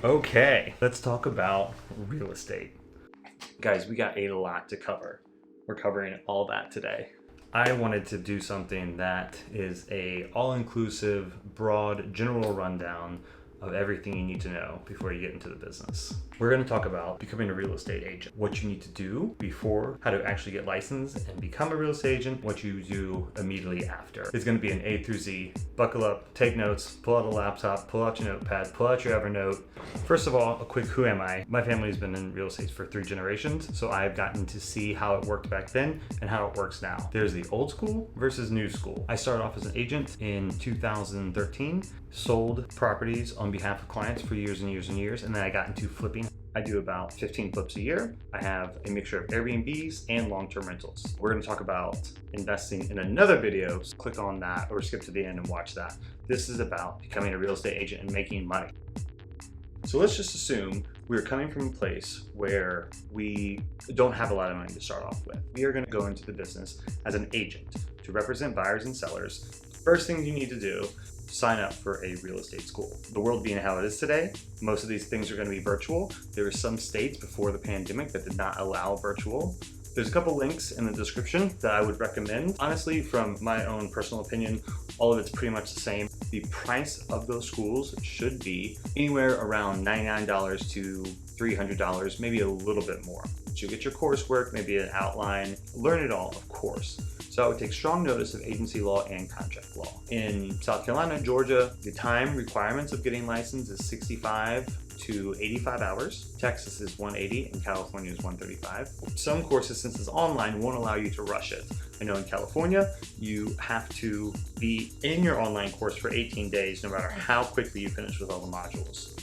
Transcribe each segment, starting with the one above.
Okay, let's talk about real estate. Guys, we got a lot to cover. We're covering all that today. I wanted to do something that is a all-inclusive, broad, general rundown of everything you need to know before you get into the business. We're going to talk about becoming a real estate agent, what you need to do before, how to actually get licensed and become a real estate agent, what you do immediately after. It's going to be an A through Z. Buckle up, take notes, pull out a laptop, pull out your notepad, pull out your Evernote. First of all, a quick who am I? My family's been in real estate for 3 generations, so I've gotten to see how it worked back then and how it works now. There's the old school versus new school. I started off as an agent in 2013, sold properties on behalf of clients for years and years and years, and then I got into flipping. I do about 15 flips a year. I have a mixture of Airbnbs and long-term rentals. We're gonna talk about investing in another video. So click on that or skip to the end and watch that. This is about becoming a real estate agent and making money. So let's just assume we're coming from a place where we don't have a lot of money to start off with. We are gonna go into the business as an agent to represent buyers and sellers. First thing you need to do, sign up for a real estate school. The world being how it is today, most of these things are going to be virtual. There were some states before the pandemic that did not allow virtual. There's a couple links in the description that I would recommend. Honestly, from my own personal opinion, all of it's pretty much the same. The price of those schools should be anywhere around $99 to $300, maybe a little bit more. So you get your coursework, maybe an outline, learn it all, of course. So I would take strong notice of agency law and contract law. In South Carolina, Georgia, the time requirements of getting licensed is 65 to 85 hours. Texas is 180 and California is 135. Some courses, since it's online, won't allow you to rush it. I know in California, you have to be in your online course for 18 days, no matter how quickly you finish with all the modules.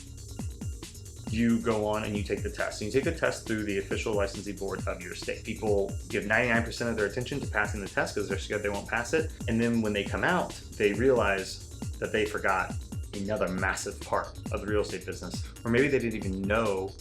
You go on and you take the test. And you take the test through the official licensing board of your state. People give 99% of their attention to passing the test because they're scared they won't pass it. And then when they come out, they realize that they forgot another massive part of the real estate business. Or maybe they didn't even know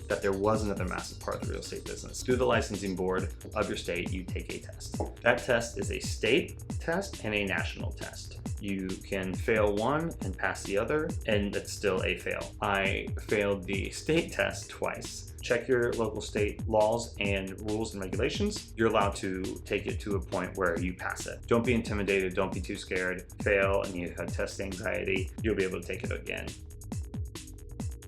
that there was another massive part of the real estate business. Through the licensing board of your state, you take a test. That test is a state test and a national test. You can fail one and pass the other, and it's still a fail. I failed the state test twice. Check your local state laws and rules and regulations. You're allowed to take it to a point where you pass it. Don't be intimidated, don't be too scared. Fail and you have test anxiety, you'll be able to take it again.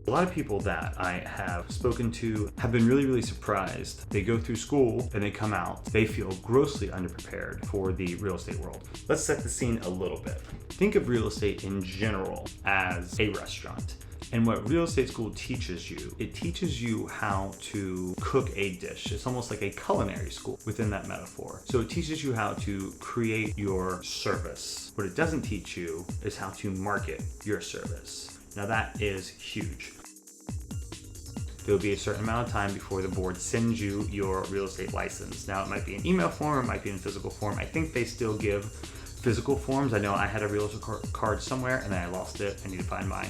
A lot of people that I have spoken to have been really surprised. They go through school and they come out. They feel grossly underprepared for the real estate world. Let's set the scene a little bit. Think of real estate in general as a restaurant. And what real estate school teaches you, it teaches you how to cook a dish. It's almost like a culinary school within that metaphor. So it teaches you how to create your service. What it doesn't teach you is how to market your service. Now that is huge. There'll be a certain amount of time before the board sends you your real estate license. Now it might be in email form, it might be in physical form. I think they still give physical forms. I know I had a realtor card somewhere and then I lost it. I need to find mine.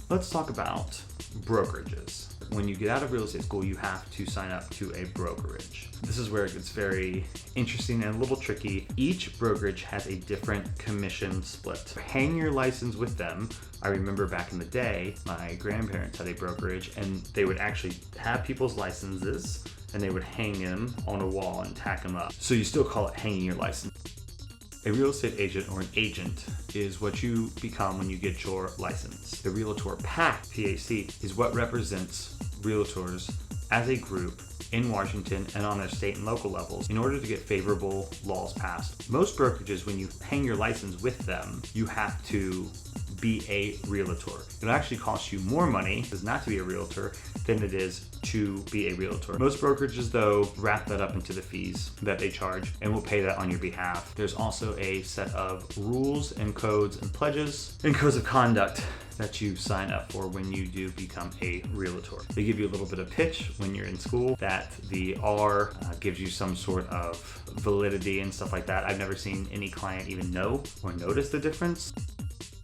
Let's talk about brokerages. When you get out of real estate school, you have to sign up to a brokerage. This is where it gets very interesting and a little tricky. Each brokerage has a different commission split. Hang your license with them. I remember back in the day, my grandparents had a brokerage and they would actually have people's licenses and they would hang them on a wall and tack them up. So you still call it hanging your license. A real estate agent or an agent is what you become when you get your license. The Realtor PAC, PAC, is what represents realtors as a group in Washington and on their state and local levels in order to get favorable laws passed. Most brokerages, when you hang your license with them, you have to be a realtor. It actually costs you more money as not to be a realtor than it is to be a realtor. Most brokerages though wrap that up into the fees that they charge and will pay that on your behalf. There's also a set of rules and codes and pledges and codes of conduct that you sign up for when you do become a realtor. They give you a little bit of pitch when you're in school that the R gives you some sort of validity and stuff like that. I've never seen any client even know or notice the difference.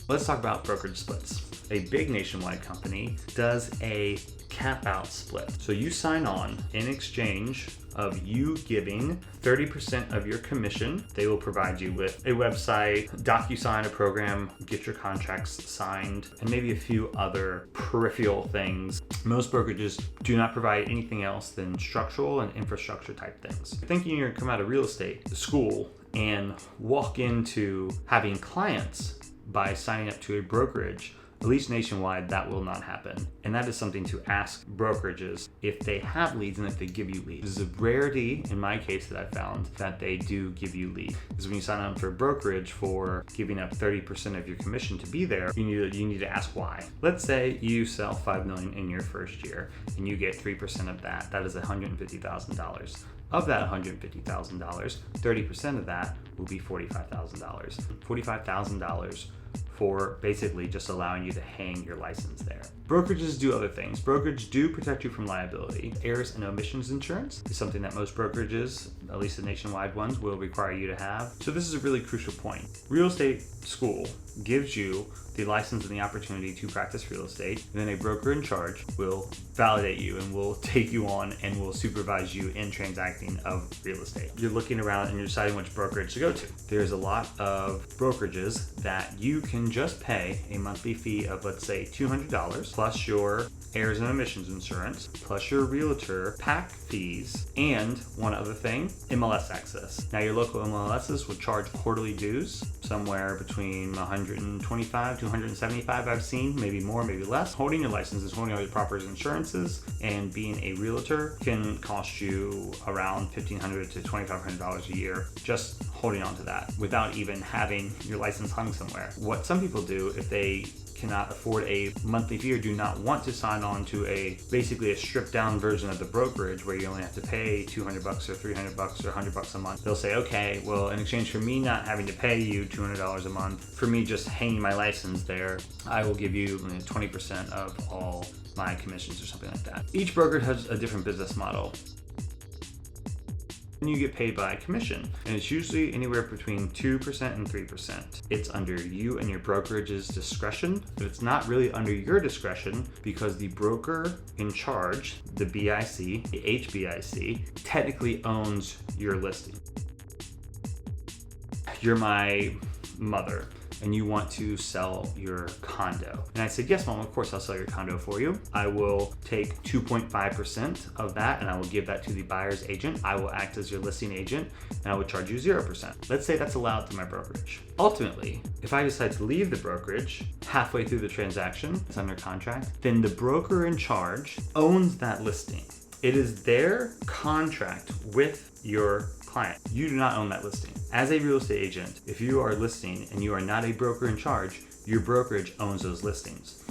Let's talk about brokerage splits. A big nationwide company does a cap out split. So you sign on in exchange of you giving 30% of your commission. They will provide you with a website, DocuSign, a program, get your contracts signed, and maybe a few other peripheral things. Most brokerages do not provide anything else than structural and infrastructure type things. Thinking you're gonna come out of real estate school and walk into having clients by signing up to a brokerage, at least nationwide, that will not happen. And that is something to ask brokerages if they have leads and if they give you leads. This is a rarity in my case that I found that they do give you leads. Because when you sign up for a brokerage for giving up 30% of your commission to be there, you need to ask why. Let's say you sell $5 million in your first year and you get 3% of that. That is $150,000. Of that $150,000, 30% of that will be $45,000. $45,000 for basically just allowing you to hang your license there. Brokerages do other things. Brokerage do protect you from liability. Errors and omissions insurance is something that most brokerages, at least the nationwide ones, will require you to have. So this is a really crucial point. Real estate school gives you the license and the opportunity to practice real estate, and then a broker in charge will validate you and will take you on and will supervise you in transacting of real estate. You're looking around and you're deciding which brokerage to go to. There's a lot of brokerages that you can just pay a monthly fee of, let's say, $200 plus your errors and omissions insurance, plus your realtor pack fees, and one other thing, MLS access. Now your local MLSs will charge quarterly dues, somewhere between 125 to 175 I've seen, maybe more, maybe less. Holding your licenses, holding all your property insurances, and being a realtor can cost you around $1,500 to $2,500 a year just holding on to that without even having your license hung somewhere. What some people do if they cannot afford a monthly fee or do not want to sign on to basically a stripped down version of the brokerage where you only have to pay $200 or $300 or $100 a month. They'll say, okay, well, in exchange for me not having to pay you $200 a month, for me just hanging my license there, I will give you 20% of all my commissions or something like that. Each broker has a different business model. And you get paid by commission, and it's usually anywhere between 2% and 3%. It's under you and your brokerage's discretion, but it's not really under your discretion because the broker in charge, the BIC, the HBIC, technically owns your listing. You're my mother and you want to sell your condo. And I said, yes, mom, of course I'll sell your condo for you. I will take 2.5% of that and I will give that to the buyer's agent. I will act as your listing agent and I will charge you 0%. Let's say that's allowed through my brokerage. Ultimately, if I decide to leave the brokerage halfway through the transaction, it's under contract, then the broker in charge owns that listing. It is their contract with your client. You do not own that listing. As a real estate agent, if you are listing and you are not a broker in charge, your brokerage owns those listings.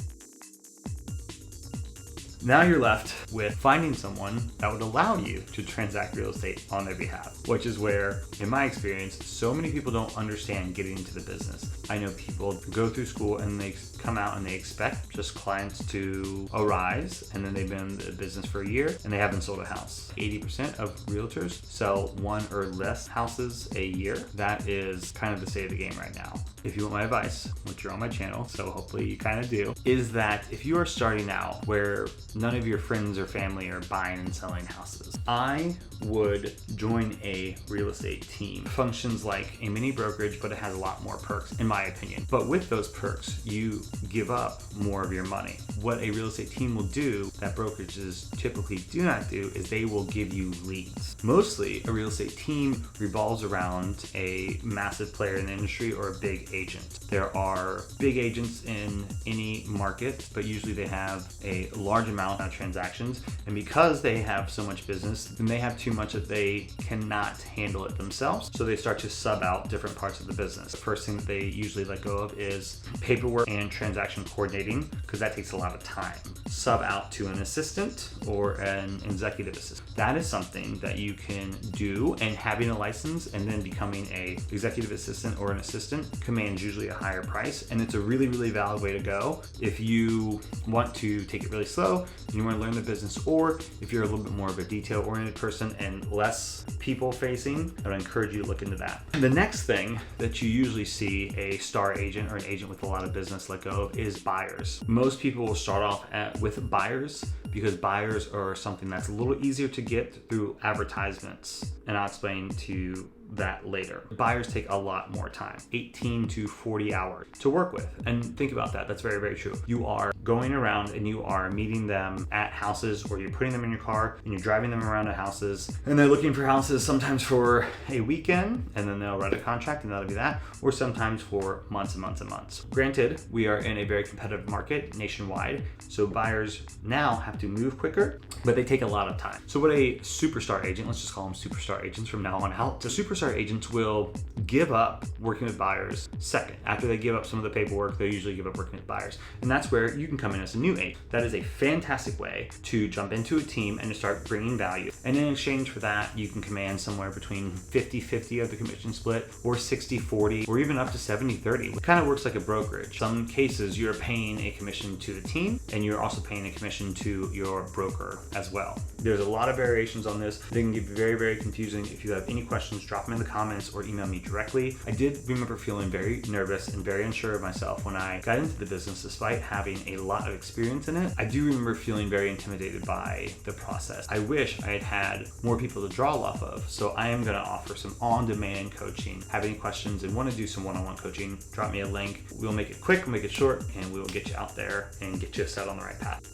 Now you're left with finding someone that would allow you to transact real estate on their behalf, which is where, in my experience, so many people don't understand getting into the business. I know people go through school and they come out and they expect just clients to arise, and then they've been in the business for a year and they haven't sold a house. 80% of realtors sell one or less houses a year. That is kind of the state of the game right now. If you want my advice, which you're on my channel, so hopefully you kind of do, is that if you are starting out where none of your friends or family are buying and selling houses, I would join a real estate team. It functions like a mini brokerage, but it has a lot more perks, in my opinion. But with those perks, you give up more of your money. What a real estate team will do that brokerages typically do not do is they will give you leads. Mostly, a real estate team revolves around a massive player in the industry or a big agent. There are big agents in any market, but usually they have a large amount of transactions, and because they have so much business, then they have too much that they cannot handle it themselves, so they start to sub out different parts of the business. The first thing that they usually let go of is paperwork and transaction coordinating, because that takes a lot of time. Sub out to an assistant or an executive assistant. That is something that you can do, and having a license and then becoming a executive assistant or an assistant commands usually a higher price, and it's a really, really valid way to go if you want to take it really slow slow and you want to learn the business, or if you're a little bit more of a detail-oriented person and less people-facing, I would encourage you to look into that. And the next thing that you usually see a star agent or an agent with a lot of business let go of is buyers. Most people will start off with buyers because buyers are something that's a little easier to get through advertisements. And I'll explain to you that later. Buyers take a lot more time, 18 to 40 hours to work with. And think about that. That's very, very true. You are going around and you are meeting them at houses, or you're putting them in your car and you're driving them around to houses, and they're looking for houses sometimes for a weekend, and then they'll write a contract and that'll be that, or sometimes for months and months and months. Granted, we are in a very competitive market nationwide, so buyers now have to move quicker, but they take a lot of time. So what a superstar agent, let's just call them superstar agents from now on out, so superstar agents will give up working with buyers second. After they give up some of the paperwork, they usually give up working with buyers. And that's where you can come in as a new agent. That is a fantastic way to jump into a team and to start bringing value. And in exchange for that, you can command somewhere between 50-50 of the commission split, or 60-40, or even up to 70-30. It kind of works like a brokerage. Some cases you're paying a commission to the team, and you're also paying a commission to your broker as well. There's a lot of variations on this. They can get very, very confusing. If you have any questions, drop them in the comments or email me directly. I did remember feeling very nervous and very unsure of myself when I got into the business, despite having a lot of experience in it. I do remember feeling very intimidated by the process. I wish I had had more people to draw off of. So I am going to offer some on-demand coaching. Have any questions and want to do some one-on-one coaching, drop me a link. We'll make it quick, we'll make it short, and we will get you out there and get you set on the right path.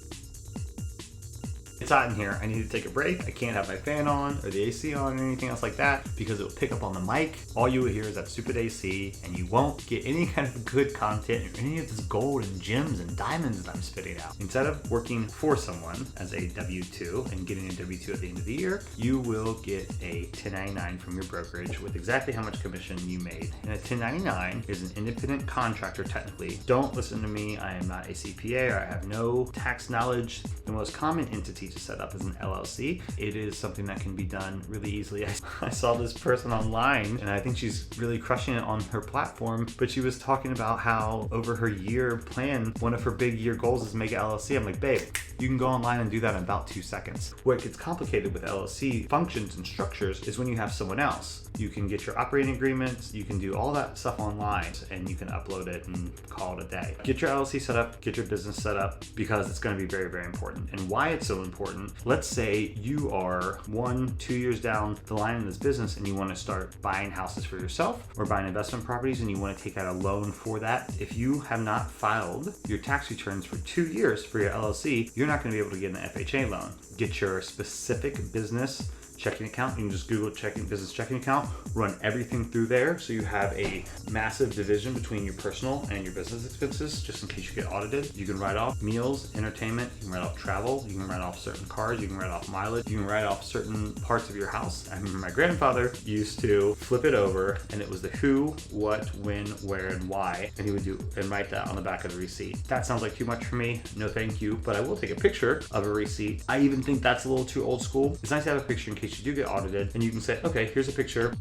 It's hot in here. I need to take a break. I can't have my fan on or the AC on or anything else like that because it will pick up on the mic. All you will hear is that stupid AC, and you won't get any kind of good content or any of this gold and gems and diamonds that I'm spitting out. Instead of working for someone as a W-2 and getting a W-2 at the end of the year, you will get a 1099 from your brokerage with exactly how much commission you made. And a 1099 is an independent contractor technically. Don't listen to me. I am not a CPA, or I have no tax knowledge. The most common entity to set up as an LLC. It is something that can be done really easily. I saw this person online, and I think she's really crushing it on her platform, but she was talking about how over her year plan, one of her big year goals is to make an LLC. I'm like, babe, you can go online and do that in about 2 seconds. What gets complicated with LLC functions and structures is when you have someone else. You can get your operating agreements, you can do all that stuff online, and you can upload it and call it a day. Get your LLC set up, get your business set up, because it's going to be very, very important. And why it's so important, let's say you are 1-2 years down the line in this business and you want to start buying houses for yourself or buying investment properties, and you want to take out a loan for that. If you have not filed your tax returns for 2 years for your LLC, you're not going to be able to get an FHA loan. Get your specific business checking account. You can just Google business checking account, run everything through there, so you have a massive division between your personal and your business expenses, just in case you get audited. You can write off meals, entertainment, you can write off travel, you can write off certain cars, you can write off mileage, you can write off certain parts of your house. I remember my grandfather used to flip it over, and it was the who, what, when, where, and why, and he would do and write that on the back of the receipt. That sounds like too much for me. No thank you, but I will take a picture of a receipt. I even think that's a little too old school. It's nice to have a picture in case you do get audited, and you can say, okay, here's a picture.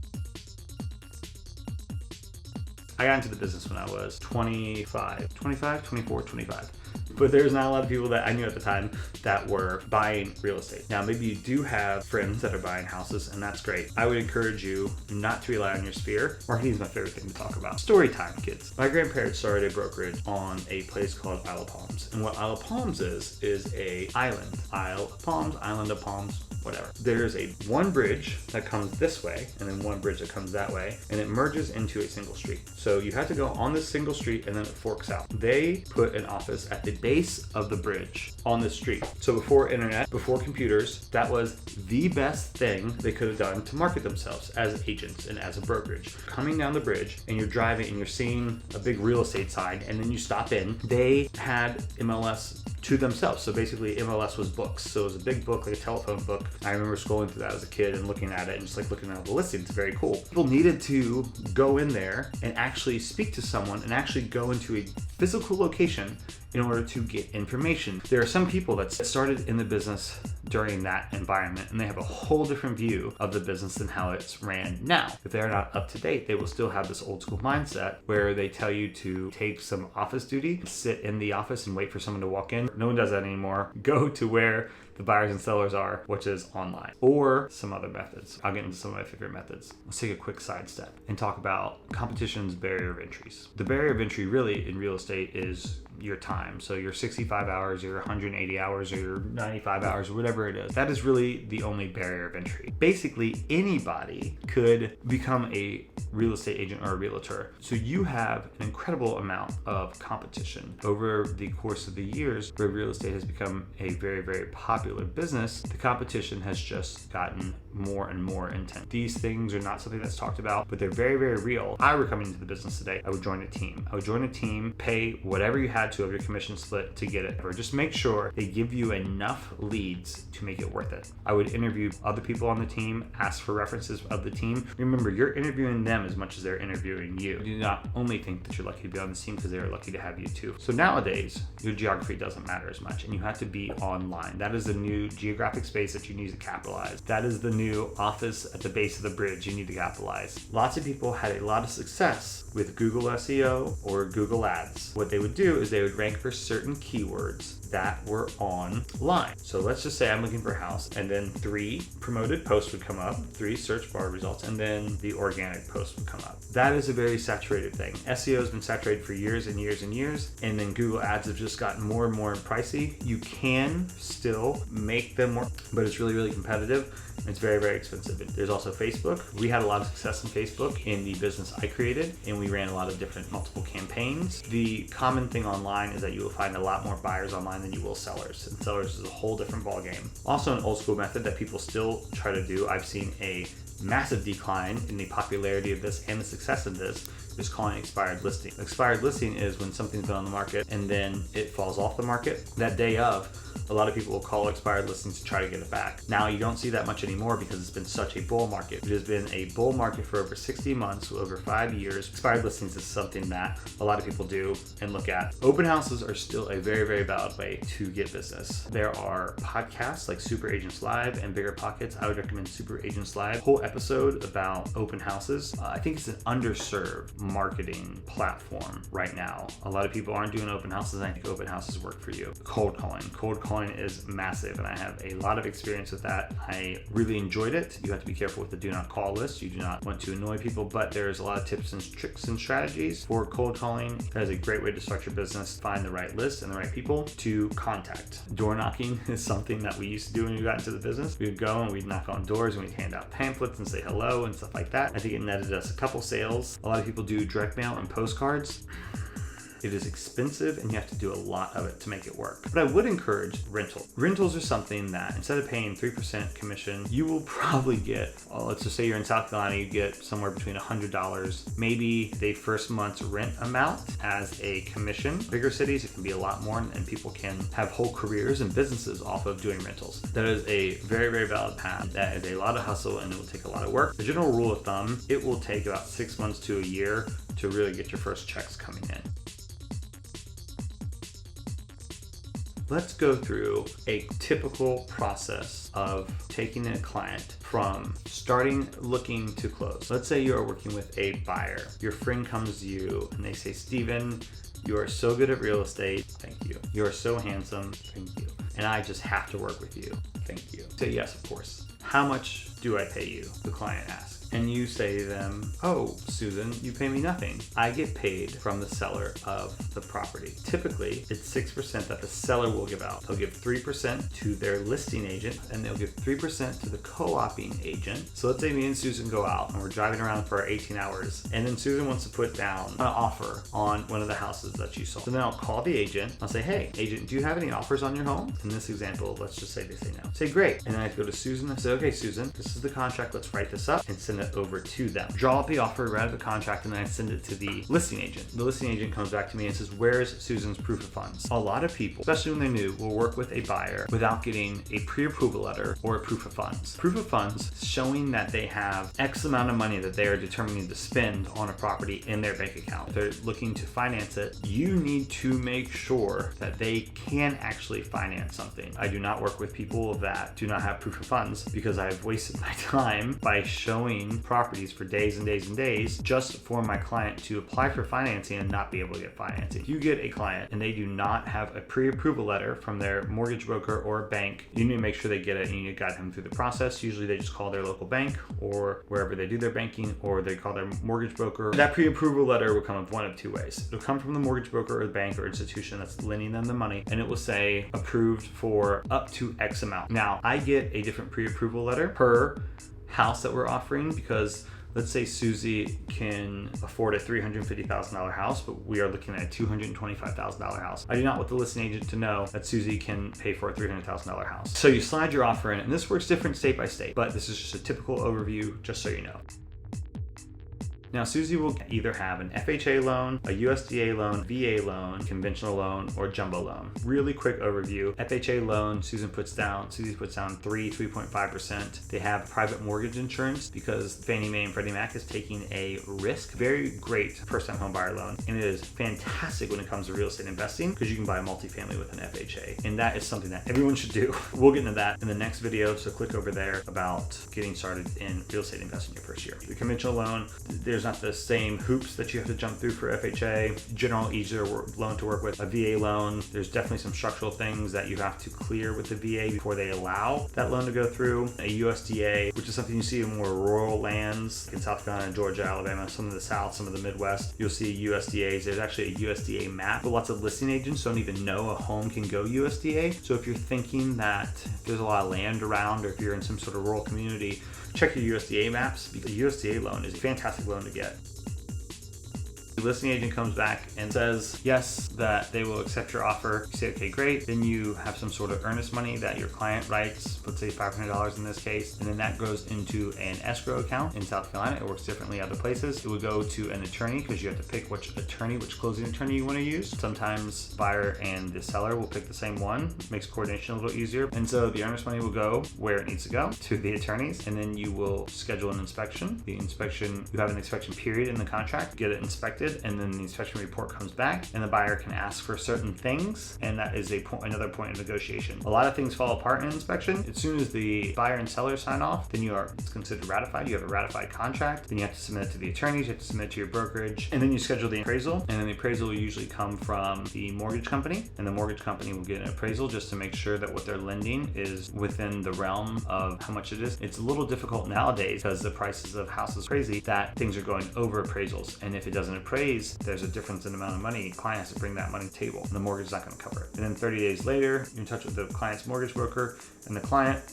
I got into the business when I was 25, 24, 25. But there's not a lot of people that I knew at the time that were buying real estate. Now, maybe you do have friends that are buying houses, and that's great. I would encourage you not to rely on your sphere. Marketing is my favorite thing to talk about. Story time, kids. My grandparents started a brokerage on a place called Isle of Palms. And what Isle of Palms is a island. Isle of Palms, Island of Palms, whatever. There's one bridge that comes this way, and then one bridge that comes that way, and it merges into a single street. So you have to go on this single street, and then it forks out. They put an office at the base of the bridge on the street. So before internet, before computers, that was the best thing they could have done to market themselves as agents and as a brokerage. Coming down the bridge, and you're driving and you're seeing a big real estate sign, and then you stop in. They had MLS to themselves. So basically MLS was books. So it was a big book, like a telephone book. I remember scrolling through that as a kid and looking at it and just like looking at all the listings. It's very cool. People needed to go in there and actually speak to someone and actually go into a physical location in order to get information. There are some people that started in the business during that environment and they have a whole different view of the business than how it's ran now. If they're not up to date, they will still have this old school mindset where they tell you to take some office duty, sit in the office and wait for someone to walk in. No one does that anymore. Go to where the buyers and sellers are, which is online, or some other methods. I'll get into some of my favorite methods. Let's take a quick sidestep and talk about competition's barrier of entries. The barrier of entry really in real estate is your time. So your 65 hours, your 180 hours, or your 95 hours, or whatever it is. That is really the only barrier of entry. Basically, anybody could become a real estate agent or a realtor. So you have an incredible amount of competition. Over the course of the years, where real estate has become a very, very popular business, the competition has just gotten more and more intense. These things are not something that's talked about, but they're very, very real. If I were coming into the business today, I would join a team. I would join a team, pay whatever you had to of your commission split to get it, or just make sure they give you enough leads to make it worth it. I would interview other people on the team, ask for references of the team. Remember, you're interviewing them as much as they're interviewing you. You do not only think that you're lucky to be on this team because they are lucky to have you too. So nowadays, your geography doesn't matter as much and you have to be online. That is the new geographic space that you need to capitalize. That is the new office at the base of the bridge you need to capitalize. Lots of people had a lot of success with Google SEO or Google Ads. What they would do is they would rank for certain keywords that were online. So let's just say I'm looking for a house, and then 3 promoted posts would come up, 3 search bar results, and then the organic post would come up. That is a very saturated thing. SEO has been saturated for years and years and years, and then Google Ads have just gotten more and more pricey. You can still make them more, but it's really, really competitive. It's very, very expensive. There's also Facebook. We had a lot of success in Facebook in the business I created, and we ran a lot of different multiple campaigns. The common thing online is that you will find a lot more buyers online than you will sellers, and sellers is a whole different ballgame. Also, an old school method that people still try to do, I've seen a massive decline in the popularity of this and the success of this, is calling expired listing. Expired listing is when something's been on the market and then it falls off the market. That day of, a lot of people will call expired listings to try to get it back. Now you don't see that much anymore because it's been such a bull market. It has been a bull market for over 60 months, over 5 years. Expired listings is something that a lot of people do and look at. Open houses are still a very, very valid way to get business. There are podcasts like Super Agents Live and Bigger Pockets. I would recommend Super Agents Live. Whole episode about open houses. I think it's an underserved marketing platform right now. A lot of people aren't doing open houses, and I think open houses work for you. Cold calling. Cold calling is massive, and I have a lot of experience with that. I really enjoyed it. You have to be careful with the do not call list. You do not want to annoy people, but there's a lot of tips and tricks and strategies for cold calling. That is a great way to start your business. Find the right list and the right people to contact. Door knocking is something that we used to do when we got into the business. We would go and we'd knock on doors and we'd hand out pamphlets and say hello and stuff like that. I think it netted us a couple sales. A lot of people do direct mail and postcards. It is expensive and you have to do a lot of it to make it work. But I would encourage rental. Rentals are something that instead of paying 3% commission, you will probably get, well, let's just say you're in South Carolina, you get somewhere between $100, maybe the first month's rent amount as a commission. Bigger cities, it can be a lot more, and people can have whole careers and businesses off of doing rentals. That is a very, very valid path. That is a lot of hustle and it will take a lot of work. The general rule of thumb, it will take about 6 months to a year to really get your first checks coming in. Let's go through a typical process of taking a client from starting looking to close. Let's say you're working with a buyer. Your friend comes to you and they say, Steven, you are so good at real estate. Thank you. You are so handsome. Thank you. And I just have to work with you. Thank you. Say yes, of course. How much do I pay you? The client asks. And you say to them, oh, Susan, you pay me nothing. I get paid from the seller of the property. Typically, it's 6% that the seller will give out. They'll give 3% to their listing agent, and they'll give 3% to the co-oping agent. So let's say me and Susan go out and we're driving around for 18 hours, and then Susan wants to put down an offer on one of the houses that you sold. So then I'll call the agent. I'll say, hey, agent, do you have any offers on your home? In this example, let's just say they say no. Say, great. And then I go to Susan and say, okay, Susan, this is the contract. Let's write this up and send send it over to them. Draw up the offer, write the contract, and then I send it to the listing agent. The listing agent comes back to me and says, where's Susan's proof of funds? A lot of people, especially when they're new, will work with a buyer without getting a pre-approval letter or a proof of funds. Proof of funds showing that they have X amount of money that they are determining to spend on a property in their bank account. If they're looking to finance it, you need to make sure that they can actually finance something. I do not work with people that do not have proof of funds because I've wasted my time by showing properties for days and days and days just for my client to apply for financing and not be able to get financing. If you get a client and they do not have a pre-approval letter from their mortgage broker or bank, you need to make sure they get it and you need to guide them through the process. Usually they just call their local bank or wherever they do their banking, or they call their mortgage broker. That pre-approval letter will come of one of two ways. It'll come from the mortgage broker or the bank or institution that's lending them the money, and it will say approved for up to X amount. Now, I get a different pre-approval letter per house that we're offering because let's say Susie can afford a $350,000 house, but we are looking at a $225,000 house. I do not want the listing agent to know that Susie can pay for a $300,000 house. So you slide your offer in, and this works different state by state, but this is just a typical overview, just so you know. Now, Susie will either have an FHA loan, a USDA loan, VA loan, conventional loan, or jumbo loan. Really quick overview. FHA loan, Susie puts down 3.5%. They have private mortgage insurance because Fannie Mae and Freddie Mac is taking a risk. Very great first-time home buyer loan. And it is fantastic when it comes to real estate investing because you can buy a multifamily with an FHA. And that is something that everyone should do. We'll get into that in the next video, so click over there about getting started in real estate investing your first year. The conventional loan, there's not the same hoops that you have to jump through for FHA. General, easier loan to work with. A VA loan, there's definitely some structural things that you have to clear with the VA before they allow that loan to go through. A USDA, which is something you see in more rural lands in South Carolina, Georgia, Alabama, some of the South, some of the Midwest. You'll see USDAs. There's actually a USDA map, but lots of listing agents don't even know a home can go USDA. So if you're thinking that there's a lot of land around, or if you're in some sort of rural community, check your USDA maps because the USDA loan is a fantastic loan to get. The listing agent comes back and says yes, that they will accept your offer. You say, okay, great. Then you have some sort of earnest money that your client writes, let's say $500 in this case, and then that goes into an escrow account in South Carolina. It works differently other places. It would go to an attorney because you have to pick which closing attorney you want to use. Sometimes buyer and the seller will pick the same one. It makes coordination a little easier. And so the earnest money will go where it needs to go, to the attorneys, and then you will schedule an inspection. You have an inspection period in the contract, get it inspected, and then the inspection report comes back and the buyer can ask for certain things, and that is another point of negotiation. A lot of things fall apart in an inspection. As soon as the buyer and seller sign off, then it's considered ratified. You have a ratified contract. Then you have to submit it to the attorneys, you have to submit it to your brokerage, and then you schedule the appraisal, and then the appraisal will usually come from the mortgage company, and the mortgage company will get an appraisal just to make sure that what they're lending is within the realm of how much it is. It's a little difficult nowadays because the prices of houses are crazy that things are going over appraisals, and if it doesn't appraise, there's a difference in the amount of money. The client has to bring that money to the table, and the mortgage is not going to cover it. And then 30 days later, you're in touch with the client's mortgage broker and the client.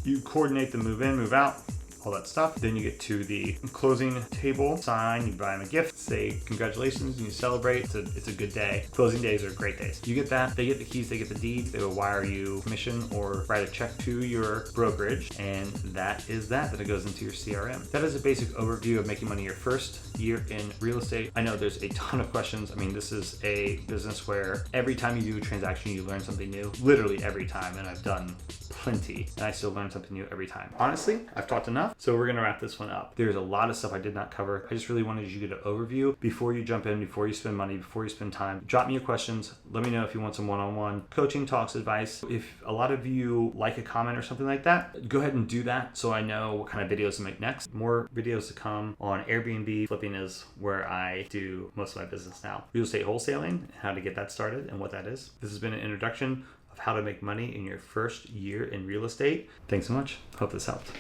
You coordinate the move in, move out, all that stuff. Then you get to the closing table, sign, you buy them a gift, say congratulations, and you celebrate. It's a good day. Closing days are great days. You get that, they get the keys, they get the deeds, they will wire you commission or write a check to your brokerage, and that is that it goes into your CRM. That is a basic overview of making money your first year in real estate. I know there's a ton of questions. I mean, this is a business where every time you do a transaction, you learn something new, literally every time, and I've done plenty, and I still learn something new every time. Honestly, I've talked enough, so we're gonna wrap this one up. There's a lot of stuff I did not cover. I just really wanted you to get an overview before you jump in, before you spend money, before you spend time. Drop me your questions. Let me know if you want some one-on-one coaching, talks, advice. If a lot of you like a comment or something like that, go ahead and do that so I know what kind of videos to make next. More videos to come on Airbnb. Flipping is where I do most of my business now. Real estate wholesaling, how to get that started and what that is. This has been an introduction of how to make money in your first year in real estate. Thanks so much. Hope this helped.